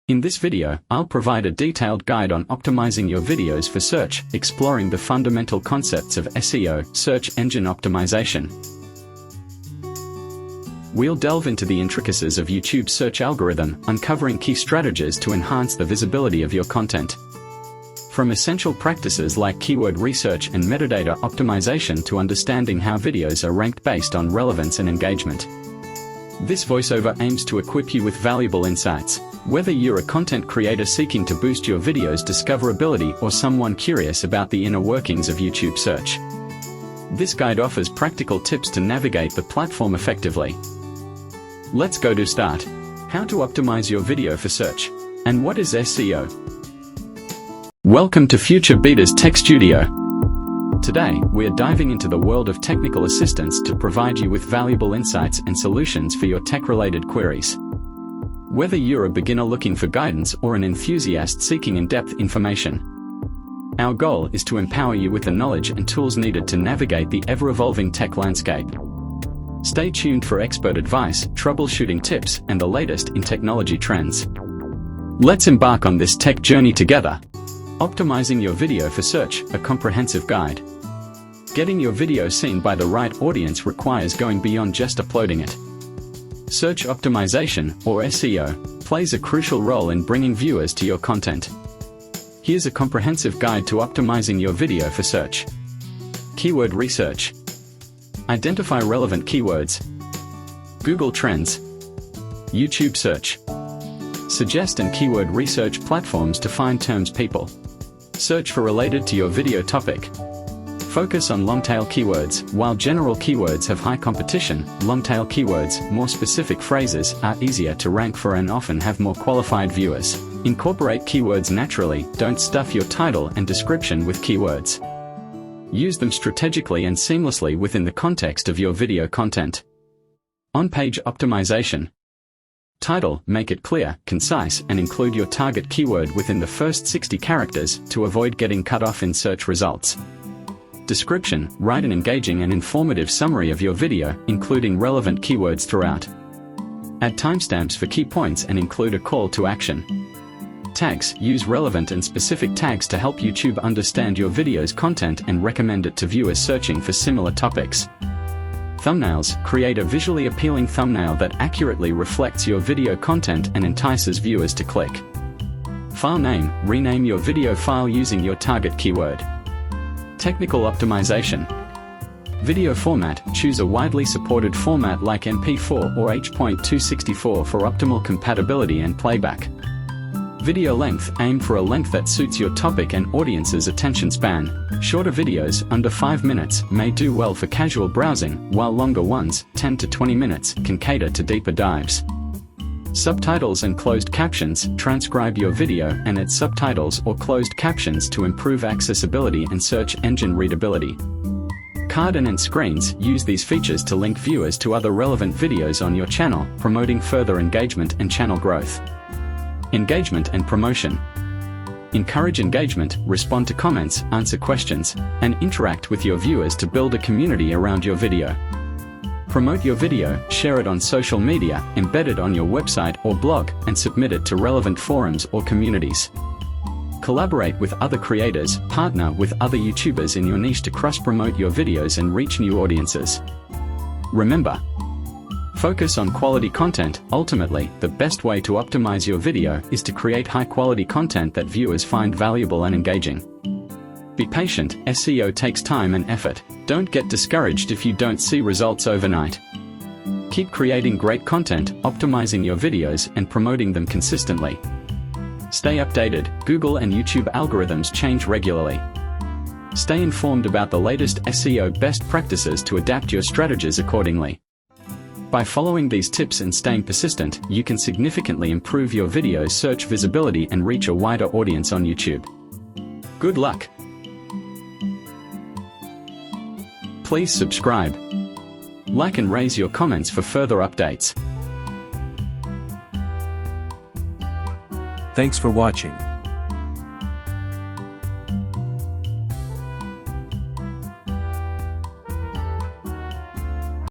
In this video, I'll provide a detailed guide on optimizing your videos for search, exploring the fundamental concepts of SEO, search engine optimization. We'll delve into the intricacies of YouTube's search algorithm, uncovering key strategies to enhance the visibility of your content. From essential practices like keyword research and metadata optimization to understanding how videos are ranked based on relevance and engagement. This voiceover aims to equip you with valuable insights. Whether you're a content creator seeking to boost your video's discoverability or someone curious about the inner workings of YouTube search, this guide offers practical tips to navigate the platform effectively. Let's go to start. How to optimize your video for search. And what is SEO? Welcome to Future Beater's Tech Studio. Today, we're diving into the world of technical assistance to provide you with valuable insights and solutions for your tech-related queries. Whether you're a beginner looking for guidance or an enthusiast seeking in-depth information, our goal is to empower you with the knowledge and tools needed to navigate the ever-evolving tech landscape. Stay tuned for expert advice, troubleshooting tips, and the latest in technology trends. Let's embark on this tech journey together. Optimizing your video for search, a comprehensive guide. Getting your video seen by the right audience requires going beyond just uploading it. Search optimization, or SEO, plays a crucial role in bringing viewers to your content. Here's a comprehensive guide to optimizing your video for search. Keyword research. Identify relevant keywords. Google Trends. YouTube search. Suggest and keyword research platforms to find terms people search for related to your video topic. Focus on long-tail keywords. While general keywords have high competition, long-tail keywords, more specific phrases, are easier to rank for and often have more qualified viewers. Incorporate keywords naturally, don't stuff your title and description with keywords. Use them strategically and seamlessly within the context of your video content. On-page optimization. Title, make it clear, concise, and include your target keyword within the first 60 characters to avoid getting cut off in search results. Description, write an engaging and informative summary of your video, including relevant keywords throughout. Add timestamps for key points and include a call to action. Tags, use relevant and specific tags to help YouTube understand your video's content and recommend it to viewers searching for similar topics. Thumbnails, create a visually appealing thumbnail that accurately reflects your video content and entices viewers to click. File name, rename your video file using your target keyword. Technical optimization. Video format, choose a widely supported format like MP4 or H.264 for optimal compatibility and playback. Video length, aim for a length that suits your topic and audience's attention span. Shorter videos, under 5 minutes, may do well for casual browsing, while longer ones, 10 to 20 minutes, can cater to deeper dives. Subtitles and closed captions, transcribe your video and add subtitles or closed captions to improve accessibility and search engine readability. Card and end screens, use these features to link viewers to other relevant videos on your channel, promoting further engagement and channel growth. Engagement and promotion. Encourage engagement, respond to comments, answer questions, and interact with your viewers to build a community around your video. Promote your video, share it on social media, embed it on your website or blog, and submit it to relevant forums or communities. Collaborate with other creators, partner with other YouTubers in your niche to cross-promote your videos and reach new audiences. Remember, focus on quality content. Ultimately, the best way to optimize your video is to create high-quality content that viewers find valuable and engaging. Be patient, SEO takes time and effort. Don't get discouraged if you don't see results overnight. Keep creating great content, optimizing your videos, and promoting them consistently. Stay updated. Google and YouTube algorithms change regularly. Stay informed about the latest SEO best practices to adapt your strategies accordingly. By following these tips and staying persistent, you can significantly improve your video's search visibility and reach a wider audience on YouTube. Good luck! Please subscribe, like and raise your comments for further updates. Thanks for watching.